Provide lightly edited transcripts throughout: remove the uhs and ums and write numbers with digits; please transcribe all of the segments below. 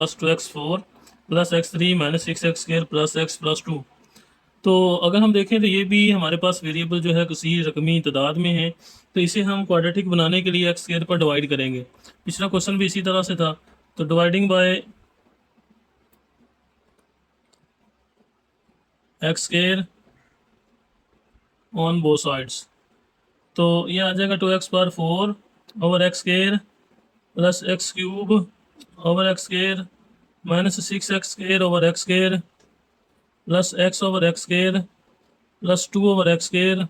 Plus 2x4 plus x3 minus 6x² plus x plus 2। तो अगर हम देखें तो ये भी हमारे पास वेरिएबल जो है किसी रकमी तादाद में है, तो इसे हम क्वाड्रेटिक बनाने के लिए x² पर डिवाइड करेंगे। पिछला क्वेश्चन भी इसी तरह से था, तो dividing by x² on both sides, तो ये आ जाएगा 2x/4 over x² plus x³ over x² minus 6x² over x² plus x over x² plus 2 over x²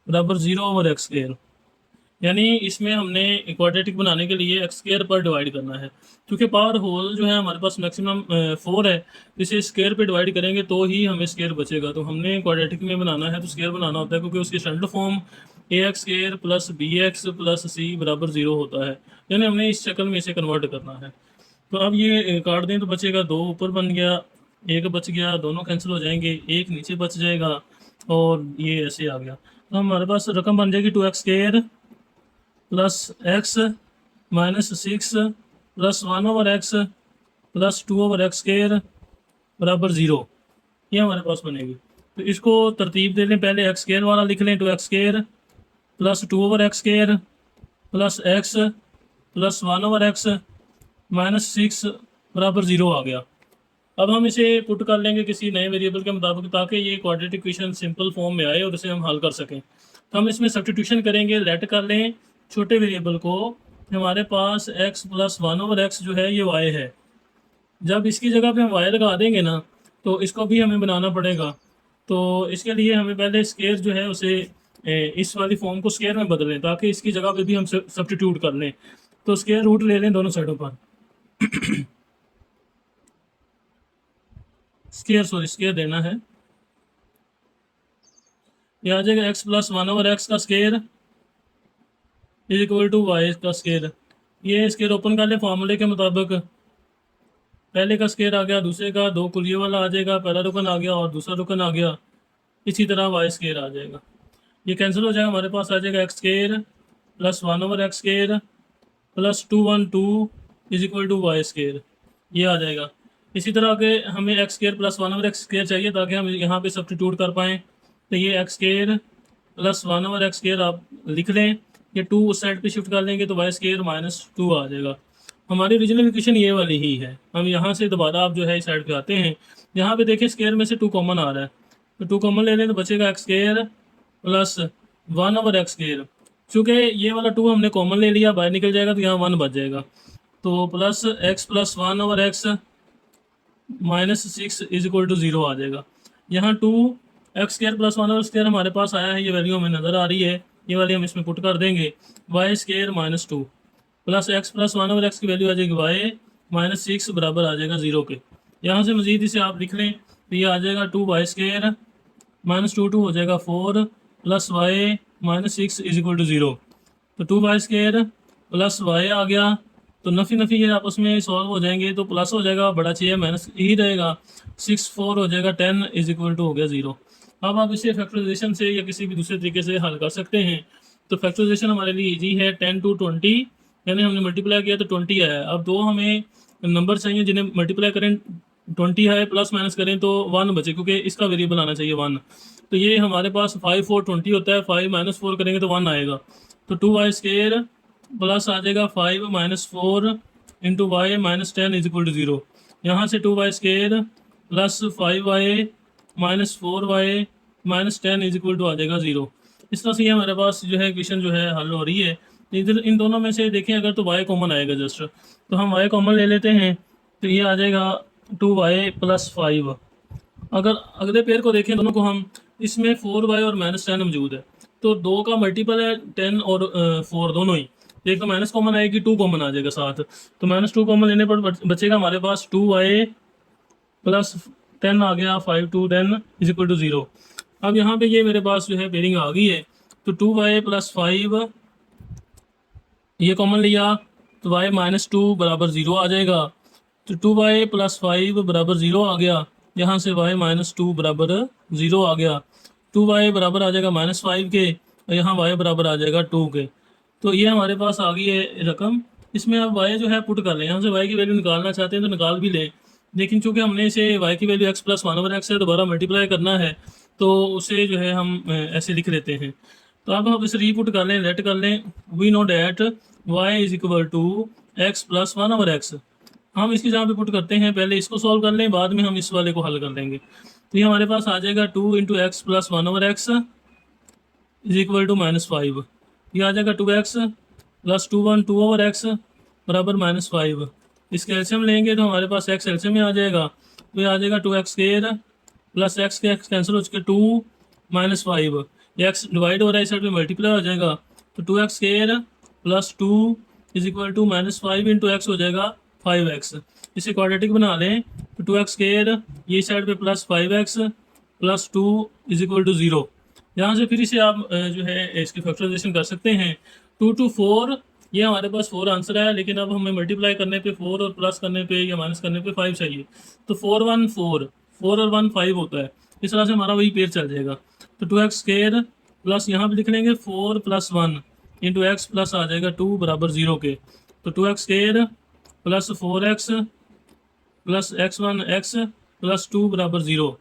बराबर 0 ओवर x²। यानी इसमें हमने क्वाड्रेटिक बनाने के लिए x² पर डिवाइड करना है, क्योंकि पावर होल जो है हमारे पास मैक्सिमम 4 है, तो इसे स्क्वायर पे डिवाइड करेंगे तो ही हमें स्क्वायर बचेगा। तो हमने क्वाड्रेटिक में बनाना है तो स्क्वायर बनाना होता है, क्योंकि उसकी standard form ax² plus bx plus c बराबर 0 होता है। यानी हमने इस शक्ल में इसे कन्वर्ट करना है। तो अब ये काट दें तो बचेगा 2 ऊपर बन गया, 1 बच गया, दोनों कैंसिल हो जाएंगे, 1 नीचे बच जाएगा और ये ऐसे आ गया। तो हमारे पास रकम बन जाएगी 2x² plus x minus 6 plus 1 over x plus 2 over x² बराबर 0। ये हमारे पास बनेगी। तो इसको तरतीब दे लें, पहले x² वाला लिख लें, 2x² plus 2 over x² plus x plus 1 over x minus 6 बराबर 0 आ गया। अब हम इसे पुट कर लेंगे किसी नए वेरिएबल के मुताबिक, ताकि ये क्वाड्रेटिक इक्वेशन सिंपल फॉर्म में आए और इसे हम हल कर सकें। तो हम इसमें सब्स्टिट्यूशन करेंगे, लेट कर लें छोटे वेरिएबल को। हमारे पास x प्लस 1 ओवर x जो है ये y है। जब इसकी जगह पे हम y लगा देंगे ना, तो इसको भी हमें बनाना पड़ेगा। तो इसके लिए हमें पहले स्केयर जो है उसे इस वाली फॉर्म को स्केयर में बदलें, ताकि इसकी जगह पे भी हम सब्स्टिट्यूट कर लें। तो स्केयर रूट ले लें दोनों साइडों पर, स्केयर देना है। ये आ जाएगा x प्लस 1 ओवर x का square is equal to y का स्केयर। ये स्केयर ओपन कर ले फार्मूले के मुताबिक, पहले का स्केयर आ गया, दूसरे का 2 कुलिये वाला आ जाएगा, पहला रुकन आ गया और दूसरा रुकन आ गया। इसी तरह वाई स्केयर आ जाएगा, ये कैंसिल हो जाएगा, हमारे पास आ जाएगा x square plus 1 over x square plus 212 is equal to y square, ये आ जाएगा। इसी तरह के हमें x square plus 1 over x square चाहिए, ताकि हम यहाँ पे सब्स्टिट्यूट कर पाएँ। तो ये x square plus 1 over x square आप लिख लें, ये 2 उस साइड पे शिफ्ट कर लेंगे तो वाई स्केयर माइनस 2 आ जाएगा। हमारी ओरिजिनल इक्वेशन ये वाली ही है। हम यहाँ से दोबारा आप जो है इस साइड पे आते हैं, यहाँ पे देखिए स्केयर में से 2 कॉमन आ रहा है, तो 2 कॉमन ले लें तो बचेगा x square plus 1 over x square. चूँकि ये वाला 2 हमने कॉमन ले लिया, बाहर निकल जाएगा तो यहाँ 1 बच जाएगा, तो plus x plus 1 over x minus 6 is equal to 0 आ जाएगा। यहाँ 2 x square plus 1 over square हमारे पास आया है, ये वैल्यू हमें नज़र आ रही है, ये वाली हम इसमें पुट कर देंगे। Y square minus 2 plus x plus 1 over x की वैल्यू आ जाएगी y माइनस 6 बराबर आ जाएगा 0 के। यहाँ से मज़ीद इसे आप लिख लें तो ये आ जाएगा 2 वाई स्केयर माइनस 2 हो जाएगा 4 plus y minus 6 is equal to 0। तो 2 वाई स्केयर प्लस y आ गया, तो नफ़ी नफ़ी ये आपस में सॉल्व हो जाएंगे, तो प्लस हो जाएगा, बड़ा चाहिए माइनस ही रहेगा, 6 4 हो जाएगा 10 इज इक्वल टू हो गया 0। अब आप इसे फैक्टराइजेशन से या किसी भी दूसरे तरीके से हल कर सकते हैं। तो फैक्टराइजेशन हमारे लिए ईजी है, 10 टू 20, यानी हमने मल्टीप्लाई किया तो 20 आया। अब 2 हमें नंबर चाहिए जिन्हें मल्टीप्लाई करें 20 है, प्लस माइनस करें तो 1 बचे, क्योंकि इसका वेरिएबल आना चाहिए 1। तो ये हमारे पास 5 और 20 होता है, 5 माइनस 4 करेंगे तो 1 आएगा। तो 2 वाई स्केयर प्लस आ जाएगा 5 minus 4 into y minus 10 is equal to 0। यहाँ से 2 y square plus 5 y minus 4 y minus 10 is equal to आ जाएगा 0। इस तरह से ये हमारे पास जो है इक्वेशन जो है हल हो रही है। इधर इन दोनों में से देखें अगर तो वाई कॉमन आएगा जस्ट, तो हम वाई कॉमन ले लेते हैं, तो ये आ जाएगा 2 वाई प्लस 5। अगर अगले पेयर को देखें दोनों को हम, इसमें 4 वाई और माइनस 10 मौजूद है, तो 2 का मल्टीपल है 10 और 4 दोनों ही, तो एक तो माइनस कॉमन आएगी, 2 कॉमन आ जाएगा साथ, तो माइनस 2 कॉमन लेने पर बचेगा हमारे पास 2 वाई प्लस 10 आ गया, 5 टू 10 इज इक्वल टू 0। अब यहाँ पे ये मेरे पास जो है पेयरिंग आ गई है, तो 2 वाई प्लस 5 ये कॉमन लिया तो y माइनस 2 बराबर 0 आ जाएगा। तो 2 वाई प्लस 5 बराबर 0 आ गया, यहाँ से y माइनस 2 बराबर 0 आ गया। 2 वाई बराबर आ जाएगा माइनस 5 के, और यहाँ y बराबर आ जाएगा 2 के। तो ये हमारे पास आ गई है रकम इसमें आप y जो है पुट कर लें, यहाँ से y की वैल्यू निकालना चाहते हैं तो निकाल भी लें, लेकिन चूंकि हमने इसे y की वैल्यू x प्लस 1/x से दोबारा मल्टीप्लाई करना है तो उसे जो है हम ऐसे लिख लेते हैं। तो अब हम इसे रीपुट कर लें, लेट कर लें, we know that y is equal to x plus 1/x। हम इसकी जहाँ पे पुट करते हैं पहले इसको सॉल्व कर लें, बाद में हम इस वाले को हल कर लेंगे। तो ये हमारे पास आ जाएगा 2 into x plus 1/x is equal to -5। ये आ जाएगा 2x प्लस 2/x बराबर -5। इसके एलसीएम लेंगे तो हमारे पास x एलसीएम में आ जाएगा, तो ये आ जाएगा 2x स्क्वायर प्लस x के x कैंसिल हो चुके 2 -5, ये x डिवाइड हो रहा है इस साइड में मल्टीप्लाई हो जाएगा, तो 2x square plus 2 is equal to -5 into x हो जाएगा 5x। इसे क्वाड्रेटिक बना लें तो 2x स्क्वायर ये साइड पे plus 5x plus 2 is equal to 0। यहाँ से फिर इसे आप जो है इसकी फैक्टराइजेशन कर सकते हैं। 2 to 4 ये हमारे पास 4 आंसर है, लेकिन अब हमें मल्टीप्लाई करने पे 4 और प्लस करने पे या माइनस करने पे 5 चाहिए। तो 4 1 4, 4 और 1 5 होता है। इस तरह से हमारा वही पेयर चल जाएगा। तो 2x स्क्वायर प्लस यहाँ पे लिख लेंगे 4 प्लस 1 इंटू एक्स प्लस आ जाएगा 2 बराबर 0 के। तो 2x square plus 4x plus x plus 2 बराबर 0।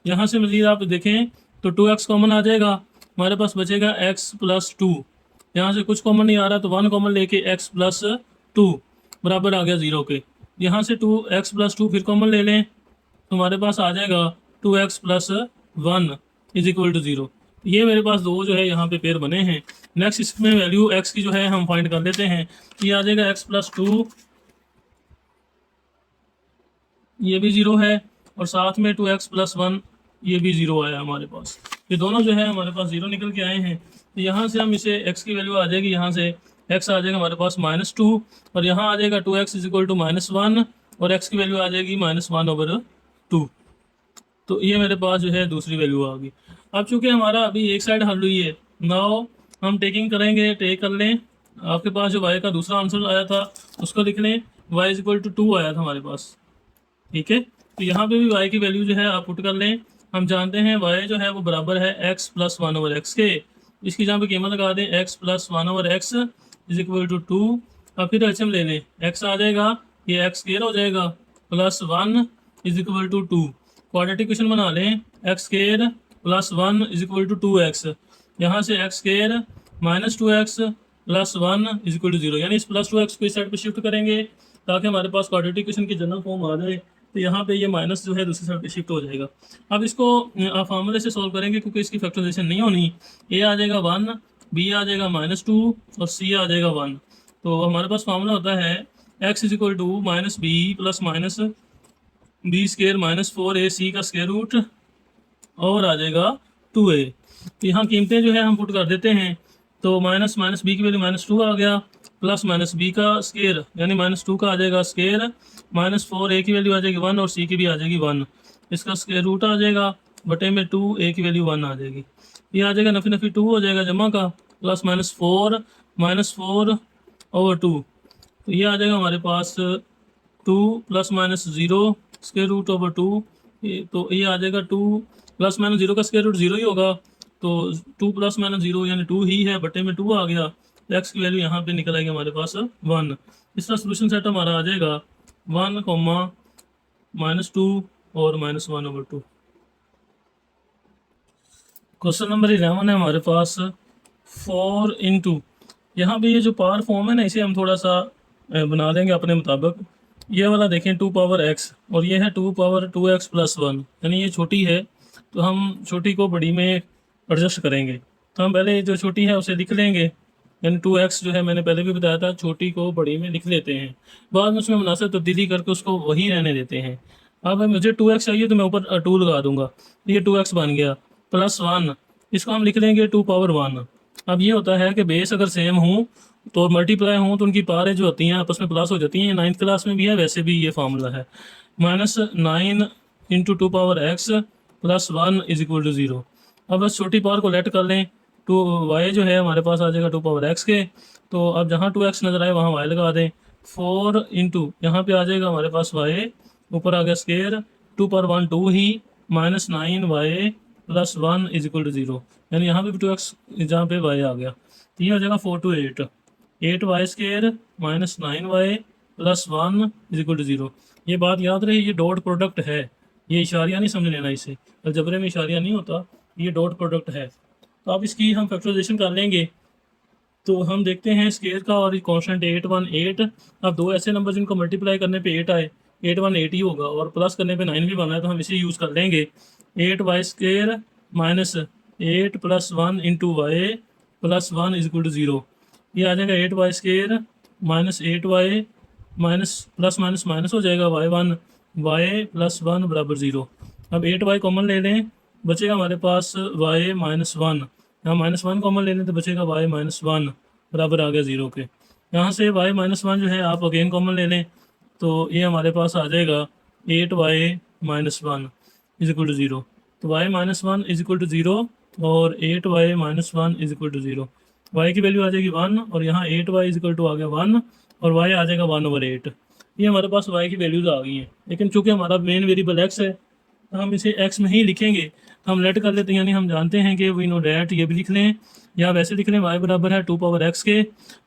यहाँ से मज़ीद आप देखें तो 2x कॉमन आ जाएगा, हमारे पास बचेगा x प्लस 2। यहाँ से कुछ कॉमन नहीं आ रहा तो 1 कॉमन लेके x प्लस 2 बराबर आ गया 0 के। यहाँ से 2x प्लस 2 फिर कॉमन ले लें तो हमारे पास आ जाएगा 2x plus 1 is equal to 0। ये मेरे पास दो जो है यहाँ पे पेयर बने हैं। नेक्स्ट इसमें वैल्यू x की जो है हम फाइंड कर लेते हैं। ये आ जाएगा x प्लस 2, ये भी 0 है, और साथ में 2x प्लस 1 ये भी 0 आया हमारे पास। ये दोनों जो है हमारे पास 0 निकल के आए हैं। तो यहाँ से हम इसे x की वैल्यू आ जाएगी, यहाँ से x आ जाएगा हमारे पास -2, और यहाँ आ जाएगा 2x इज इक्वल टू -1, और x की वैल्यू आ जाएगी -1/2। तो ये मेरे पास जो है दूसरी वैल्यू आ गई। अब चूंकि हमारा अभी एक साइड हल हुई है, नाउ हम टेकिंग करेंगे, टेक कर लें। आपके पास जो y का दूसरा आंसर आया था उसको लिख लें, y इज इक्वल टू 2 आया था हमारे पास, ठीक है। तो यहाँ पे भी y की वैल्यू जो है आप पुट कर लें। हम जानते हैं y जो है वो बराबर है x प्लस 1/x के। इसकी जहाँ पे कीमत लगा दें x plus 1/x is equal to 2। अब फिर एचएम ले लें, x आ जाएगा, ये x स्क्वायर हो जाएगा plus 1 is equal to 2। Quadratic equation बना लें, x square plus 1 is equal to 2x। यहाँ से x square minus 2x plus 1 is equal to 0, यानी इस प्लस 2x को इस साइड पे शिफ्ट करेंगे ताकि हमारे पास क्वाड्रेटिक इक्वेशन की जनरल फॉर्म आ जाए। तो यहाँ पे ये माइनस जो है दूसरी साइड पे शिफ्ट हो जाएगा। अब इसको फार्मूले से सॉल्व करेंगे क्योंकि इसकी फैक्टराइजेशन नहीं होनी। ए आ जाएगा 1, बी आ जाएगा -2 और सी आ जाएगा 1। तो हमारे पास फार्मूला होता है x is equal to minus b plus minus b square -4ac का स्केयर रूट और आ जाएगा 2a। तो यहाँ कीमतें जो है हम पुट कर देते हैं, तो माइनस माइनस बी की वैल्यू -2 आ गया, प्लस माइनस बी का स्केयर यानी -2 का आ जाएगा स्केयर, -4a की वैल्यू आ जाएगी 1 और सी की भी आ जाएगी 1। इसका स्केयर रूट आ जाएगा बटे में 2a की वैल्यू 1 आ जाएगी। ये आ जाएगा नफी नफी 2 हो जाएगा जमा का, प्लस -4 ओवर 2। तो ये आ जाएगा हमारे पास 2 plus minus 0 square root over 2। तो ये आ जाएगा 2 प्लस माइनस 0 का स्केयर रूट 0 ही होगा, तो 2 प्लस माइनस 0 यानी 2 ही है, बटे में 2 आ गया। तो एक्स की वैल्यू यहाँ पे निकल आएगी हमारे पास 1। इसका सोल्यूशन सेट हमारा आ जाएगा 1, -2 और -1/2। क्वेश्चन नंबर 11 है हमारे पास 4 इंटू, यहाँ पे ये जो पावर फॉर्म है ना इसे हम थोड़ा सा बना देंगे अपने मुताबिक। ये वाला देखें 2 पावर x और ये है 2 पावर 2x प्लस 1, यानी ये छोटी है तो हम छोटी को बड़ी में एडजस्ट करेंगे। तो हम पहले जो छोटी है उसे लिख लेंगे, यानी 2x जो है मैंने पहले भी बताया था छोटी को बड़ी में लिख लेते हैं, बाद में उसमें मुनासिब तब्दीली करके उसको वही रहने देते हैं। अब मुझे 2x चाहिए तो मैं ऊपर 2 लगा दूंगा, ये 2x बन गया प्लस 1। इसको हम लिख लेंगे 2 पावर 1। अब ये होता है कि बेस अगर सेम हो तो मल्टीप्लाई हो तो उनकी पारें जो होती हैं आपस में प्लस हो जाती हैं। 9th क्लास में भी है, वैसे भी ये फार्मूला है -9 into 2 power x plus 1 is equal to 0। अब बस छोटी पावर को लेट कर लें, 2y जो है हमारे पास आ जाएगा 2 पावर x के। तो अब जहाँ 2x नज़र आए वहाँ y लगा दें। 4 इंटू यहाँ पर आ जाएगा हमारे पास y, ऊपर आ गया स्केयर 2 पावर 1 2 ही, -9y plus 1 is equal to 0, यानी यहाँ पे भी 2x जहाँ पे y आ गया। तो ये हो जाएगा 4 to 8। 8y² minus 9y plus 1 is equal to 0। ये बात याद रहे, ये डॉट प्रोडक्ट है, ये इशारिया नहीं समझ लेना इसे, अलजबरे में इशारिया नहीं होता, ये डॉट प्रोडक्ट है। तो अब इसकी हम फैक्टराइजेशन कर लेंगे। तो हम देखते हैं स्केयर का और कांस्टेंट 818। अब दो ऐसे नंबर जिनको मल्टीप्लाई करने पे 8 आए, 818 ही होगा, और प्लस करने पे 9 भी बना है, तो हम इसे यूज़ कर लेंगे। 8y² minus 8 plus 1 into y plus 1 is equal to 0। ये आ जाएगा 8y² minus 8y minus plus minus minus हो जाएगा y1 y प्लस 1 बराबर 0। अब 8y कॉमन ले लें, बचेगा हमारे पास y माइनस 1। यहाँ माइनस 1 कॉमन ले लें तो बचेगा y माइनस 1 बराबर आ गया 0 के। यहाँ से y माइनस 1 जो है आप अगेन कॉमन ले लें, तो ये हमारे पास आ जाएगा 8y minus 1 is equal to 0। तो y minus 1 is equal to 0 और 8y minus 1 is equal to 0। y की वैल्यू आ जाएगी 1 और यहाँ 8y इज इक्वल टू आ गया 1 और y आ जाएगा 1/8। ये हमारे पास y की वैल्यूज आ गई हैं, लेकिन चूंकि हमारा मेन वेरिएबल x है तो हम इसे x में ही लिखेंगे। हम लेट कर लेते हैं, यानी हम जानते हैं कि वी नो डैट, ये भी लिख लें या वैसे लिख लें, y बराबर है 2 पावर x के,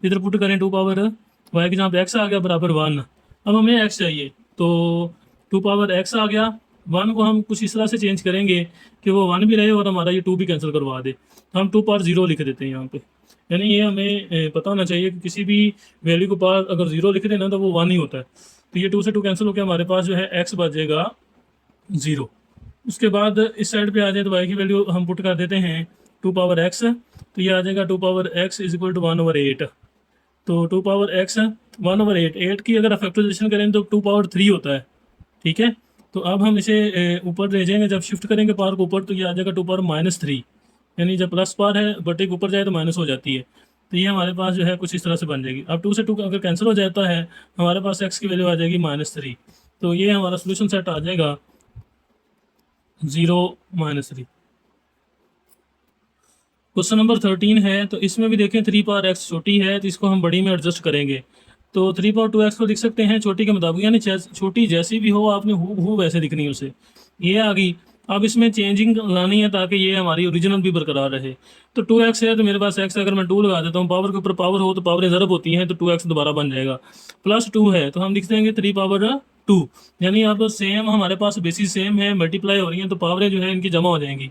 इधर पुट करें 2 पावर y के जहाँ पे x आ गया बराबर 1। अब हमें x चाहिए, तो 2 पावर x आ गया, 1 को हम कुछ इस तरह से चेंज करेंगे कि वो 1 भी रहे और हमारा ये 2 भी कैंसिल करवा दे, तो हम 2 पावर 0 लिख देते हैं यहाँ पे। यानी ये हमें पता होना चाहिए कि किसी भी वैल्यू को पार अगर 0 लिख देना तो वो 1 ही होता है। तो ये 2 से 2 कैंसिल होकर हमारे पास जो है x बचेगा 0। उसके बाद इस साइड पे आ जाए तो y की वैल्यू हम पुट कर देते हैं 2 पावर x, तो ये आ जाएगा 2 power x is equal to 1/8। तो 2 पावर x 1/8, 8 की अगर फैक्टराइजेशन करें तो 2 पावर 3 होता है, ठीक है। तो अब हम इसे ऊपर ले जाएंगे, जब शिफ्ट करेंगे पावर को ऊपर तो ये आ जाएगा 2 पावर -3, यानी जब प्लस पावर है बटे के ऊपर जाए तो माइनस हो जाती है। तो ये हमारे पास जो है कुछ इस तरह से बन जाएगी। अब 2 से 2 अगर कैंसिल हो जाता है हमारे पास x की वैल्यू आ जाएगी -3। तो ये हमारा सोल्यूशन सेट आ जाएगा 0 -3। क्वेश्चन नंबर 13 है, तो इसमें भी देखें 3 पावर x छोटी है तो इसको हम बड़ी में एडजस्ट करेंगे। तो 3 पावर 2x को लिख सकते हैं छोटी के मुताबिक, यानी छोटी जैसी भी हो आपने हूबहू वैसे दिखनी है उसे। ये आ गई। अब इसमें चेंजिंग लानी है ताकि ये हमारी ओरिजिनल भी बरकरार रहे। तो 2x है तो मेरे पास x, अगर मैं 2 लगा देता हूँ, पावर के ऊपर पावर हो तो पावर ज़रब होती हैं, तो 2x दोबारा बन जाएगा। +2 है तो हम लिख देंगे 3 पावर 2, यानी अब सेम हमारे पास बेसिस सेम है, मल्टीप्लाई हो रही हैं तो पावरें जो है इनकी जमा हो जाएंगी,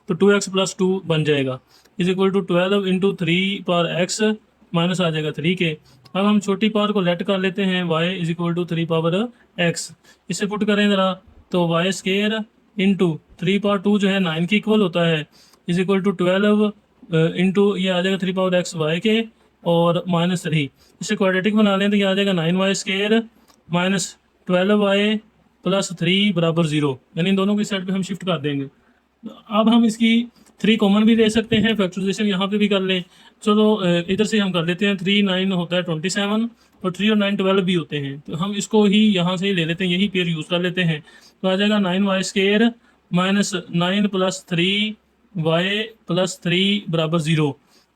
तो 2x + 2 बन जाएगा is equal to 12 into 3 power x minus आ जाएगा 3 के। अब हम छोटी पावर को लेट कर लेते हैं, y is equal to 3 power x, इसे पुट करें ज़रा, तो y² इंटू 3 पावर 2 जो है 9 के इक्वल होता है इज इक्वल टू 12 इंटू ये आ जाएगा 3 पावर x y के और -3। इसे क्वाड्रेटिक बना लें तो ये आ जाएगा 9y² माइनस 12y प्लस 3 बराबर 0, यानी इन दोनों की साइड पे हम शिफ्ट कर देंगे। अब हम इसकी 3 कॉमन भी ले सकते हैं, फैक्टराइजेशन यहाँ पे भी कर लें। चलो इधर से हम कर लेते हैं, 3 9 होता है 27 और 3 और 9 12 भी होते हैं, तो हम इसको ही यहाँ से ही ले लेते हैं, यही पेयर यूज़ कर लेते हैं। तो आ जाएगा 9y² minus 9 plus 3y plus 3 बराबर 0।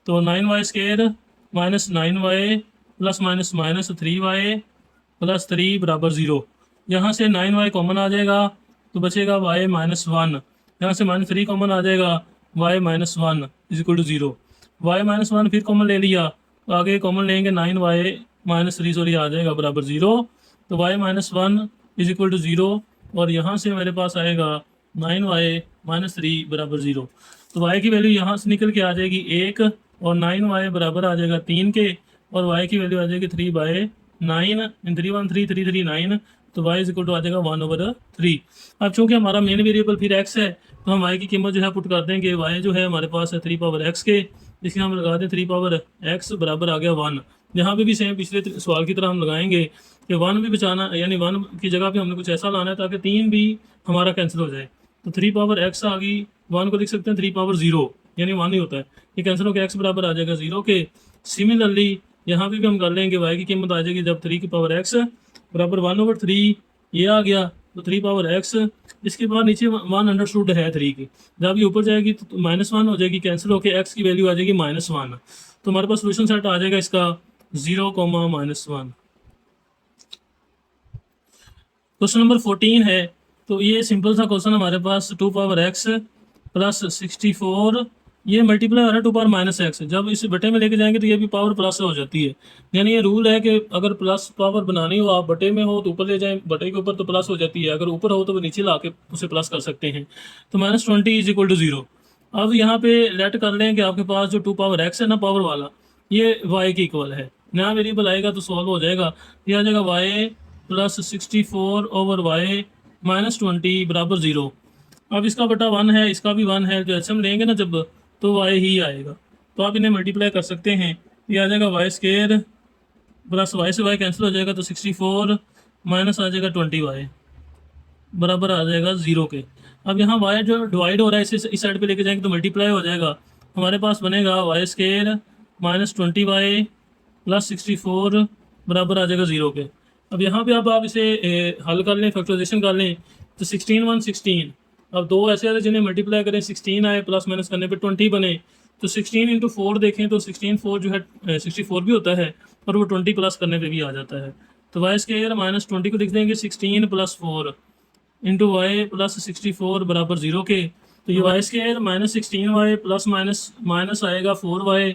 तो 9y² minus 9y plus minus minus 3y plus 3 बराबर 0। यहाँ से 9y कॉमन आ जाएगा तो बचेगा y -1, यहाँ से -3 कॉमन आ जाएगा, y -1 is equal to 0। y -1 फिर कॉमन ले लिया तो आगे कॉमन लेंगे 9y -3 सॉरी आ जाएगा बराबर 0। तो y -1 इज इक्वल टू 0 और यहाँ से मेरे पास आएगा 9y -3 बराबर 0। तो y की वैल्यू यहाँ से निकल के आ जाएगी 1 और 9y बराबर आ जाएगा 3 के, और y की वैल्यू आ जाएगी 3/9, 3 1 3 3 3 9, तो y इज इक्वल टू आ जाएगा 1/3। अब चूंकि हमारा मेन वेरिएबल फिर x है तो हम y की कीमत जो है पुट कर देंगे, y जो है हमारे पास है 3 पावर x के, इसलिए हम लगा दें 3 पावर x बराबर आ गया 1। यहाँ पे भी सेम पिछले सवाल की तरह हम लगाएंगे कि 1 भी बचाना, यानी 1 की जगह पे हमने कुछ ऐसा लाना है ताकि 3 भी हमारा कैंसिल हो जाए। तो 3 पावर x आ गई, 1 को लिख सकते हैं 3 पावर 0, यानी 1 ही होता है, ये कैंसिल होकर x बराबर आ जाएगा 0 के। सिमिलरली यहाँ पे भी हम कर लेंगे, y की कीमत आ जाएगी जब 3 की पावर x बराबर 1/3, ये आ गया तो 3 पावर x, इसके बाद नीचे 1 अंडरस्टूड है 3 की, जब ये ऊपर जाएगी तो -1 हो जाएगी, कैंसिल होकर x की वैल्यू आ जाएगी -1। तो हमारे पास सोल्यूशन सेट आ जाएगा इसका 0, -1। क्वेश्चन नंबर 14 है, तो ये सिंपल सा क्वेश्चन हमारे पास 2 पावर x प्लस 64 ये मल्टीप्लाई हो रहा है 2 पावर माइनस एक्स, जब इस बटे में लेके जाएंगे तो ये भी पावर प्लस हो जाती है। यानी ये रूल है कि अगर प्लस पावर बनानी हो, आप बटे में हो तो ऊपर ले जाएं, बटे के ऊपर तो प्लस हो जाती है, अगर ऊपर हो तो वो नीचे ला के उसे प्लस कर सकते हैं। तो -20 इज इक्वल टू 0। अब यहाँ पे लेट कर लें कि आपके पास जो 2 पावर एक्स है ना पावर वाला, ये वाई की इक्वल है। नया वेरिएबल आएगा तो सॉल्व हो जाएगा। ये आ जाएगा वाई प्लस 64 ओवर वाई -20 बराबर 0। अब इसका बटा 1 है, इसका भी 1 है, जो एचएम लेंगे ना जब, तो वाई ही आएगा। तो आप इन्हें मल्टीप्लाई कर सकते हैं। ये आ जाएगा वाई स्केयर प्लस वाई से वाई कैंसिल हो जाएगा, तो 64 माइनस आ जाएगा 20y बराबर आ जाएगा 0 के। अब यहाँ y जो डिवाइड हो रहा है इसे इस साइड पे लेके जाएंगे तो मल्टीप्लाई हो जाएगा। हमारे पास बनेगा वाई स्केयर -20y प्लस 64 बराबर आ जाएगा 0 के। अब यहाँ पे अब आप इसे हल कर लें, फैक्टराइजेशन कर लें, तो 16 1 16। अब दो ऐसे आते जिन्हें मल्टीप्लाई करें 16 आए, प्लस माइनस करने पे 20 बने, तो 16 इंटू 4 देखें तो 16 4 जो है 64 भी होता है, और वो 20 प्लस करने पे भी आ जाता है। तो वाई स्केयर -20 को लिख देंगे 16 प्लस 4 इंटू वाई प्लस 64 बराबर 0 के। तो ये y square -16y plus minus minus आएगा 4y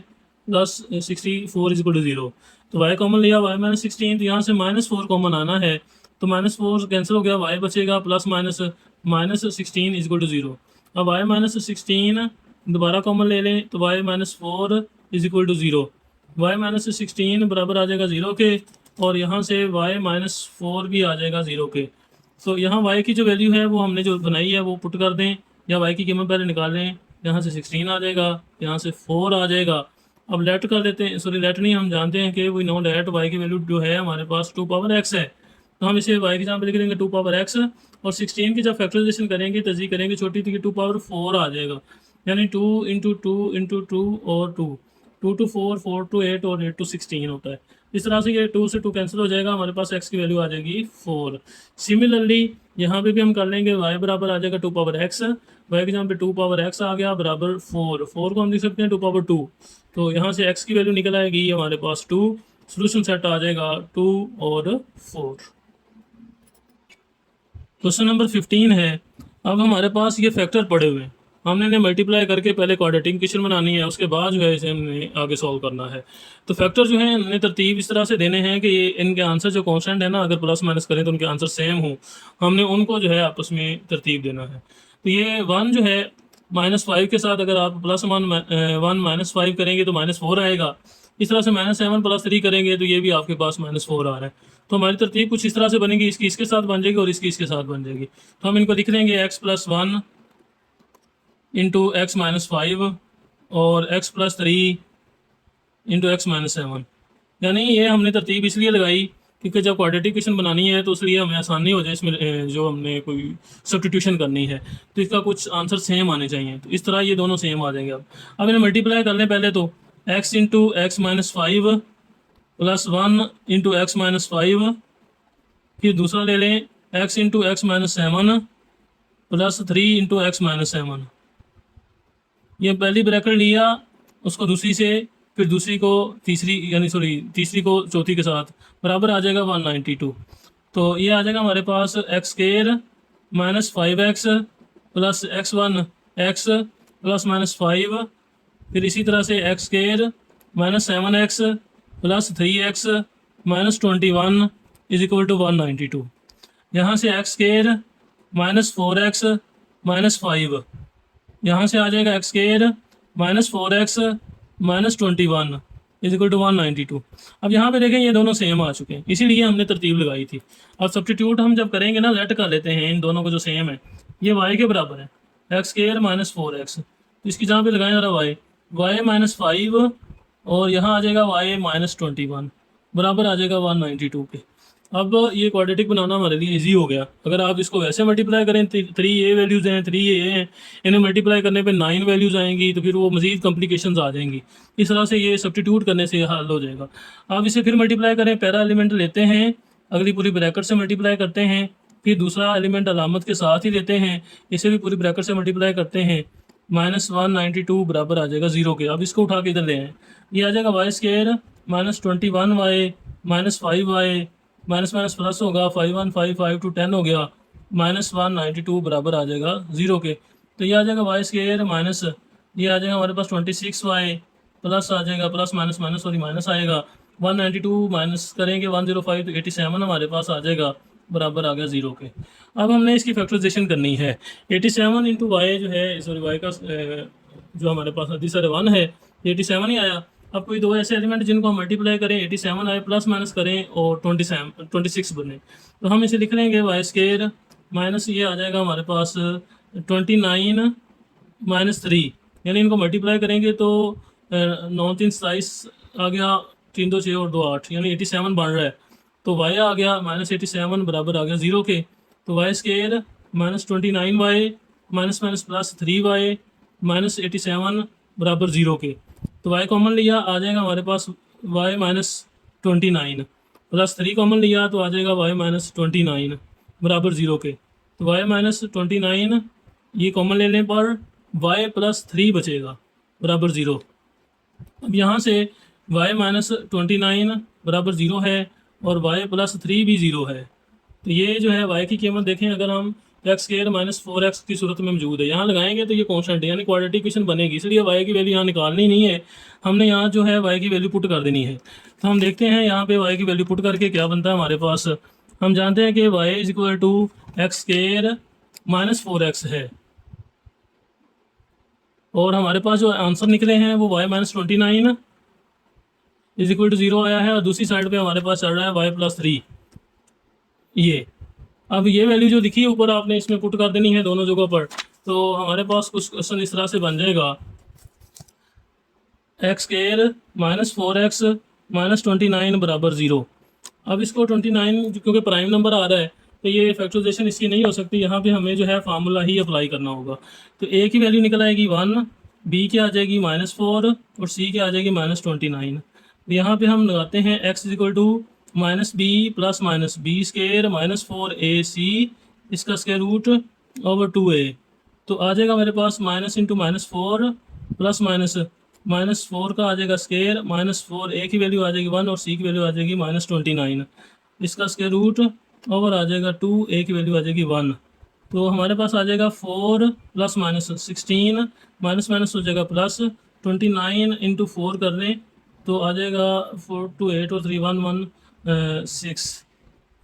plus 64 is equal to 0। तो y कॉमन लिया y -16, तो यहाँ से -4 कॉमन आना है, तो -4 कैंसिल हो गया, y बचेगा plus minus -16 is equal to 0। अब y -16 दोबारा कॉमन ले लें तो y -4 is equal to 0। y -16 बराबर आ जाएगा 0 के, और यहाँ से y -4 भी आ जाएगा 0 के। तो यहाँ y की जो वैल्यू है वो हमने जो बनाई है वो पुट कर दें, या y की कीमत पहले निकालें। यहाँ से 16 आ जाएगा, यहाँ से 4 आ जाएगा। अब लेट कर देते हैं, सॉरी लेट नहीं, हम जानते हैं कि वी नो लेट y की वैल्यू जो है हमारे पास 2 पावर x है, तो हम इसे y की जगह पे लिख देंगे 2 पावर x, और 16 की जब फैक्टराइजेशन करेंगे तजी करेंगे छोटी थी कि 2 पावर 4 आ जाएगा। यानी 2 इंटू 2 इंटू 2 और 2, 2 टू 4, 4 टू 8 और 8 टू 16 होता है। इस तरह से ये 2 से 2 कैंसिल हो जाएगा, हमारे पास x की वैल्यू आ जाएगी 4। सिमिलरली यहाँ पे भी हम कर लेंगे, y बराबर आ जाएगा 2 पावर x, y की जगह पे 2 पावर x आ गया बराबर 4, 4 को हम लिख सकते हैं 2 पावर 2। तो यहाँ से x की वैल्यू निकल आएगी हमारे पास 2, सोल्यूशन सेट आ जाएगा 2 और 4। क्वेश्चन नंबर 15 है। अब हमारे पास ये फैक्टर पड़े हुए हैं, हमने इन्हें मल्टीप्लाई करके पहले क्वाड्रेटिक इक्वेशन बनानी है, उसके बाद जो है इसे हमने आगे सॉल्व करना है। तो फैक्टर जो है हमने तरतीब इस तरह से देने हैं कि ये इनके आंसर जो कांस्टेंट है ना, अगर प्लस माइनस करें तो उनके आंसर सेम हो, हमने उनको जो है आपस में तरतीब देना है। तो ये 1 जो है -5 के साथ अगर आप +1 -5 करेंगे तो -4 आएगा। इस तरह से -7 + 3 करेंगे तो ये भी आपके पास -4 आ रहा है। तो हमारी तरतीब कुछ इस तरह से बनेगी, इसकी इसके साथ बन जाएगी और इसकी इसके साथ बन जाएगी। तो हम इनको लिख लेंगे x+1 इंटू x-5 और x+3 इंटू x-7। यानी ये हमने तरतीब इसलिए लगाई क्योंकि जब क्वाड्रेटिक इक्वेशन बनानी है तो इसलिए हमें आसानी हो जाए इसमें जो हमने कोई सब्स्टिट्यूशन करनी है, तो इसका कुछ आंसर सेम आने चाहिए। तो इस तरह ये दोनों सेम आ जाएंगे। अब इन्हें मल्टीप्लाई कर लें पहले, तो x into x-5 plus 1 into x-5, फिर दूसरा ले लें x into x-7 plus 3 into x-7। ये पहली ब्रैकेट लिया, उसको दूसरी से, फिर दूसरी को तीसरी, यानी सॉरी तीसरी को चौथी के साथ, बराबर आ जाएगा 192। तो ये आ जाएगा हमारे पास x² -5x plus x1 x plus -5, फिर इसी तरह से x² -7x plus 3x -21 is equal to 192। यहाँ से x² -4x -5, यहाँ से आ जाएगा x² -4x -21 is equal to 192। अब यहाँ पे देखें ये दोनों सेम आ चुके हैं, इसीलिए हमने तरतीब लगाई थी। अब सब्स्टिट्यूट हम जब करेंगे ना, लेट कर लेते हैं इन दोनों को जो सेम है, ये y के बराबर है x² -4x, तो इसकी जहाँ पे लगाएं जरा y -5, और यहाँ आ जाएगा y -21 बराबर आ जाएगा 192 के। अब ये क्वाड्रेटिक बनाना हमारे लिए इजी हो गया। अगर आप इसको वैसे मल्टीप्लाई करें, 3 ये वैल्यूज़ हैं, 3 ये हैं, इन्हें मल्टीप्लाई करने पे 9 वैल्यूज़ आएंगी, तो फिर वो मज़ीद कॉम्प्लिकेशंस आ जाएंगी। इस तरह से ये सब्स्टिट्यूट करने से हल हो जाएगा। आप इसे फिर मल्टीप्लाई करें, पहला एलिमेंट लेते हैं, अगली पूरी ब्रैकेट से मल्टीप्लाई करते हैं, फिर दूसरा एलिमेंट अलामत के साथ ही लेते हैं, इसे भी पूरी ब्रैकेट से मल्टीप्लाई करते हैं, -192 बराबर आ जाएगा 0 के। अब इसको उठा के इधर ले आएँ, ये आ जाएगा y² -21y -5y minus minus plus होगा, 5 1 5 5 to 10 हो गया, -192 बराबर आ जाएगा 0 के। तो ये आ जाएगा y² ये आ जाएगा हमारे पास 26y प्लस आ जाएगा, plus minus minus sorry minus आएगा, 192 माइनस करेंगे 105 तो 87 हमारे पास आ जाएगा, बराबर आ गया 0 के। अब हमने इसकी फैक्टराइजेशन करनी है। 87 इंटू वाई जो है, सॉरी वाई का जो हमारे पास दूसरा 1 है, 87 ही आया। अब कोई दो ऐसे एलिमेंट जिनको हम मल्टीप्लाई करें, 87 आए, प्लस माइनस करें और 26 बने, तो हम इसे लिख लेंगे वाई स्केयर माइनस ये आ जाएगा हमारे पास 29 माइनस 3, यानी इनको मल्टीप्लाई करेंगे तो 9 3 27 आ गया, 3 2 6 और 2 8, यानी 87 बन रहा है। तो वाई आ गया माइनस 87 बराबर आ गया 0 के। तो y square minus 29y minus minus plus 3y minus 87 बराबर 0 के। तो y कॉमन लिया आ जाएगा हमारे पास y माइनस 29 प्लस 3 कॉमन लिया तो आ जाएगा y माइनस 29 बराबर 0 के। तो y माइनस 29 ये कॉमन लेने पर y प्लस 3 बचेगा बराबर 0। अब यहाँ से y माइनस 29 बराबर 0 है और y प्लस 3 भी 0 है। तो ये जो है y की कीमत देखें, अगर हम एक्स स्केयर माइनस 4x की सूरत में मौजूद है, यहाँ लगाएंगे तो ये कॉन्स्टेंट है, यानी क्वाड्रेटिक इक्वेशन बनेगी, इसलिए y की वैल्यू यहाँ निकालनी नहीं है, हमने यहाँ जो है y की वैल्यू पुट कर देनी है। तो हम देखते हैं यहाँ पे y की वैल्यू पुट करके क्या बनता है हमारे पास। हम जानते हैं कि y is equal to x square minus 4x है, और हमारे पास जो आंसर निकले हैं वो y minus 29 is equal to 0 आया है, और दूसरी साइड पे हमारे पास चल रहा है y प्लस 3 ये। अब ये वैल्यू जो लिखी है ऊपर आपने इसमें पुट कर देनी है दोनों जगहों पर, तो हमारे पास कुछ क्वेश्चन इस तरह से बन जाएगा, x square minus 4x minus 29 बराबर 0। अब इसको 29 क्योंकि प्राइम नंबर आ रहा है तो ये फैक्टराइजेशन इसकी नहीं हो सकती, यहाँ पे हमें जो है फार्मूला ही अप्लाई करना होगा। तो ए की वैल्यू निकल आएगी 1, बी की आ जाएगी -4 और सी की आ जाएगी -29। यहाँ पे हम लगाते हैं x is equal to minus b plus minus b square minus 4ac इसका स्क्वायर रूट ओवर 2a, तो आ जाएगा मेरे पास माइनस इंटू -4 प्लस -4 का आ जाएगा स्केयर -4a की वैल्यू आ जाएगी 1 और c की वैल्यू आ जाएगी -29, इसका स्क्वायर रूट ओवर आ जाएगा 2a की वैल्यू आ जाएगी 1। तो हमारे पास आ जाएगा 4 प्लस माइनस 16 माइनस माइनस हो जाएगा प्लस 29 इंटू 4 कर लें तो आ जाएगा 4 2 8 और 3 1 1 6,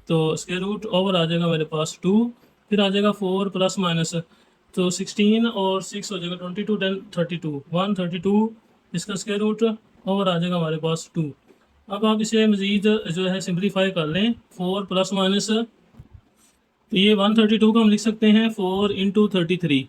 तो स्क्वायर रूट ओवर आ जाएगा मेरे पास 2, फिर आ जाएगा 4 प्लस माइनस तो 16 और 6 हो जाएगा 22 10 32 132, इसका स्क्वायर रूट ओवर आ जाएगा हमारे पास 2। अब आप इसे मज़ीद जो है सिंप्लीफाई कर लें, 4 प्लस माइनस तो ये 132 को हम लिख सकते हैं 4 इंटू 33,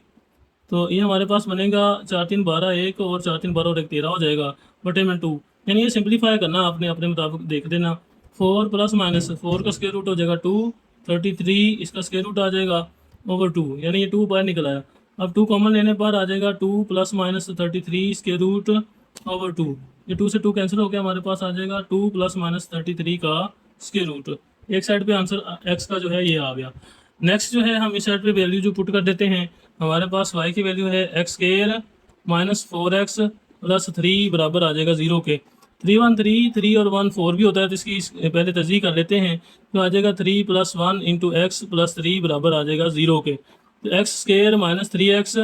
तो ये हमारे पास बनेगा 4 3 12 1 और 4 3 12 और 1 13 हो जाएगा बटे में 2, यानी ये सिंप्लीफाई करना आपने अपने मुताबिक देख देना। 4 प्लस माइनस 4 का स्क्वायर रूट हो जाएगा 2, 33 इसका स्क्वायर रूट आ जाएगा ओवर 2, यानी ये 2 बाहर निकल आया। अब 2 कॉमन लेने पर आ जाएगा 2 plus minus 33 square root over 2, ये 2 से 2 कैंसिल हो गया, हमारे पास आ जाएगा 2 प्लस माइनस 33 का स्क्वायर रूट। एक साइड पे आंसर एक्स का जो है ये आ गया। नेक्स्ट जो है हम इस साइड पे वैल्यू जो पुट कर देते हैं, हमारे पास y की वैल्यू है x square minus 4x plus 3 बराबर आ जाएगा 0 के। 3 1 3 3 और 1 4 भी होता है, तो इसकी पहले तस्दीक कर लेते हैं, तो आ जाएगा 3 प्लस 1 इंटू एक्स प्लस 3 बराबर आ जाएगा 0 के। तो x square minus 3x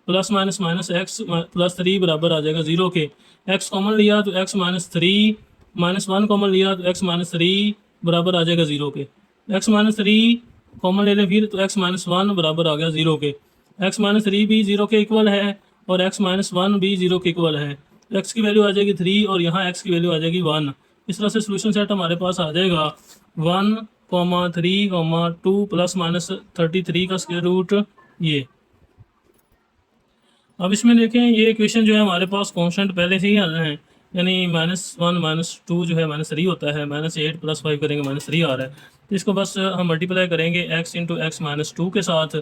plus minus minus x plus 3 बराबर आ जाएगा 0 के। एक्स कॉमन लिया तो एक्स माइनस 3 माइनस 1 कॉमन लिया तो एक्स माइनस 3 बराबर आ जाएगा 0 के। एक्स माइनस 3 कॉमन ले लें फिर तो एक्स माइनस 1 बराबर आ गया 0 के। एक्स माइनस 3 भी 0 के इक्वल है और एक्स माइनस 1 भी 0 के इक्वल है, एक्स की वैल्यू आ जाएगी 3 और यहाँ एक्स की वैल्यू आ जाएगी 1। इस तरह से सोल्यूशन सेट हमारे पास आ जाएगा 1 3 2 प्लस माइनस 33 का स्क्वायर रूट ये। अब इसमें देखें ये इक्वेशन जो है हमारे पास कांस्टेंट पहले से ही हल है, यानी -1 -2 जो है -3 होता है, -8 प्लस 5 करेंगे -3 आ रहा है, तो इसको बस हम मल्टीप्लाई करेंगे x इंटू एक्स माइनस 2 के साथ,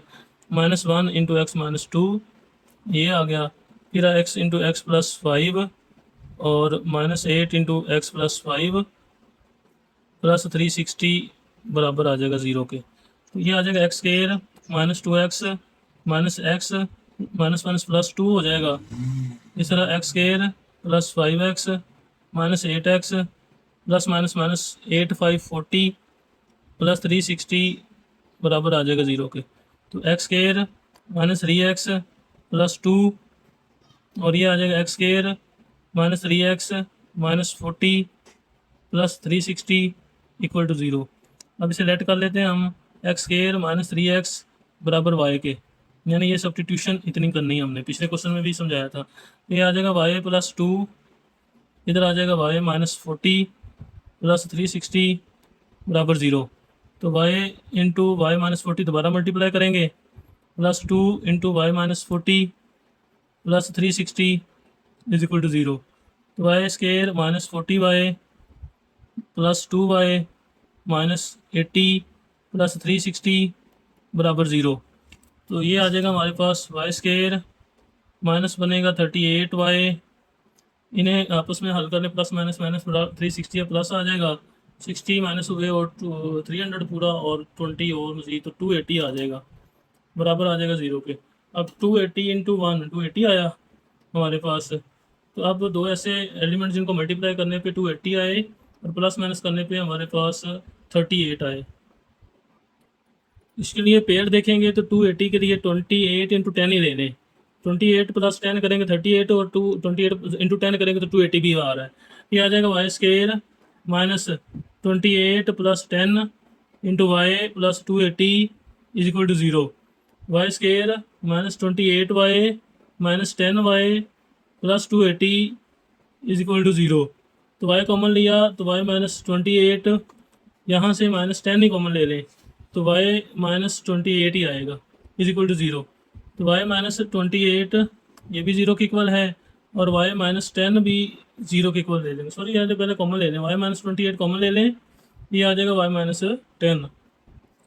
-1 इंटू एक्स माइनस 2 ये आ गया, फिर x इंटू एक्स प्लस 5 और -8 इंटू एक्स प्लस 5 प्लस 360 बराबर आ जाएगा 0 के। तो ये आ जाएगा x square minus 2x minus x minus minus plus 2 हो जाएगा। इस तरह x square plus 5x minus 8x plus minus minus 8 5 40 plus 360 बराबर आ जाएगा 0 के। तो x square minus 3x plus 2 और ये आ जाएगा x square minus 3x minus 40 plus 360 equal to 0। अब इसे लेट कर लेते हैं हम, एक्स स्केयर माइनस 3x बराबर वाई के, यानी ये सब्स्टिट्यूशन इतनी करनी है हमने, पिछले क्वेश्चन में भी समझाया था। ये आ जाएगा वाई प्लस 2, इधर आ जाएगा वाई माइनस 40 प्लस 360 बराबर 0। तो वाई इंटू वाई माइनस 40 दोबारा मल्टीप्लाई करेंगे, plus 2 into y minus 40 plus 360 is equal to 0। तो y square minus 40y plus 2y minus 80 plus 360 बराबर 0। तो ये आ जाएगा हमारे पास वाई स्केयर माइनस बनेगा 38y, इन्हें आपस में हल करने प्लस माइनस माइनस 360 प्लस आ जाएगा, 60 माइनस हुए और 300 पूरा और 20 और मजीद, तो 280 आ जाएगा, बराबर आ जाएगा 0 के। अब 280 इंटू 1 280 आया हमारे पास। तो अब दो ऐसे एलिमेंट जिनको मल्टीप्लाई करने पे 280 आए और प्लस माइनस करने पे हमारे पास 38 आए। इसके लिए पेयर देखेंगे तो 280 के लिए 28 इंटू 10 ही ले लें, 28 प्लस 10 करेंगे 38 और 28 इंटू 10 करेंगे तो 280 भी आ रहा है। ये आ जाएगा y square minus 28 plus 10 into y plus 280 is equal to 0। Y square minus 28y minus 10y plus 280 is equal to 0। तो y कॉमन लिया तो y माइनस 28, यहाँ से माइनस 10 ही कॉमन ले लें तो y माइनस 28 ही आएगा इज इक्वल टू 0। तो y माइनस 28 ये भी 0 के इक्वल है और y माइनस 10 भी 0 के इक्वल ले लेंगे, सॉरी यहाँ से पहले कॉमन ले लें, y माइनस 28 कॉमन ले लें, ये आ जाएगा y माइनस 10,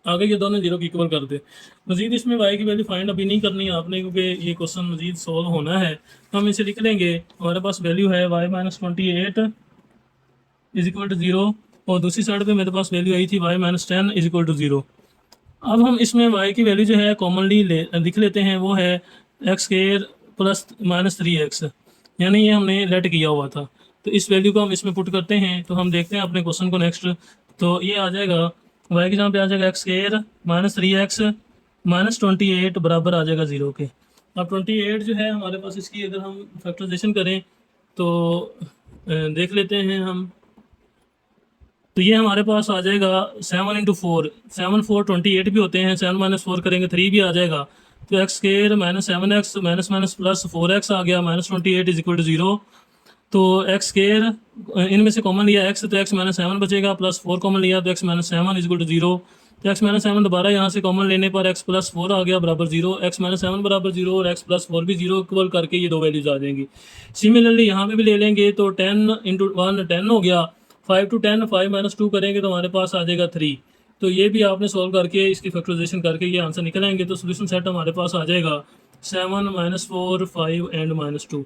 आगे ये दोनों 0 की इक्वल कर दे। मजीद इसमें y की वैल्यू फाइंड अभी नहीं करनी है आपने, क्योंकि ये क्वेश्चन मजीद सॉल्व होना है, तो हम इसे लिख लेंगे। हमारे पास वैल्यू है y minus 28 is equal to 0 और दूसरी साइड पे मेरे पास वैल्यू आई थी y minus 10 is equal to 0। अब हम इसमें y की वैल्यू जो है कॉमनली लिख लेते हैं, वो है x square plus minus 3x, यानी ये हमने लेट किया हुआ था। तो इस वैल्यू को हम इसमें पुट करते हैं तो हम देखते हैं अपने क्वेश्चन को नेक्स्ट। तो ये आ जाएगा y की जहाँ पे आ जाएगा x square minus 3x minus 28 बराबर आ जाएगा 0 के। अब 28 जो है हमारे पास, इसकी अगर हम फैक्टराइजेशन करें तो देख लेते हैं हम। तो ये हमारे पास आ जाएगा 7 इंटू 4, 7 4 28 भी होते हैं, 7 माइनस 4 करेंगे 3 भी आ जाएगा। तो x square minus 7x minus minus plus 4x आ गया, माइनस 28 इज इक्वल टू 0। तो एक्स स्केयर इनमें से कॉमन लिया x, तो x माइनस 7 बचेगा, प्लस 4 कॉमन लिया तो x minus 7 is equal to 0। तो x माइनस 7 दोबारा यहाँ से कॉमन लेने पर x प्लस 4 आ गया बराबर 0, x माइनस 7 बराबर 0 और x प्लस 4 भी 0 इक्वल करके ये दो वैल्यूज आ जाएंगी। सिमिलरली यहाँ पे भी ले लेंगे तो 10 इंटू 1 10 हो गया, 5 टू 10 5 माइनस 2 करेंगे तो हमारे पास आ जाएगा 3। तो ये भी आपने सॉल्व करके इसकी फैक्टराइजेशन करके ये आंसर निकल आएंगे। तो सोल्यूशन सेट हमारे पास आ जाएगा 7 माइनस 4 5 एंड माइनस 2।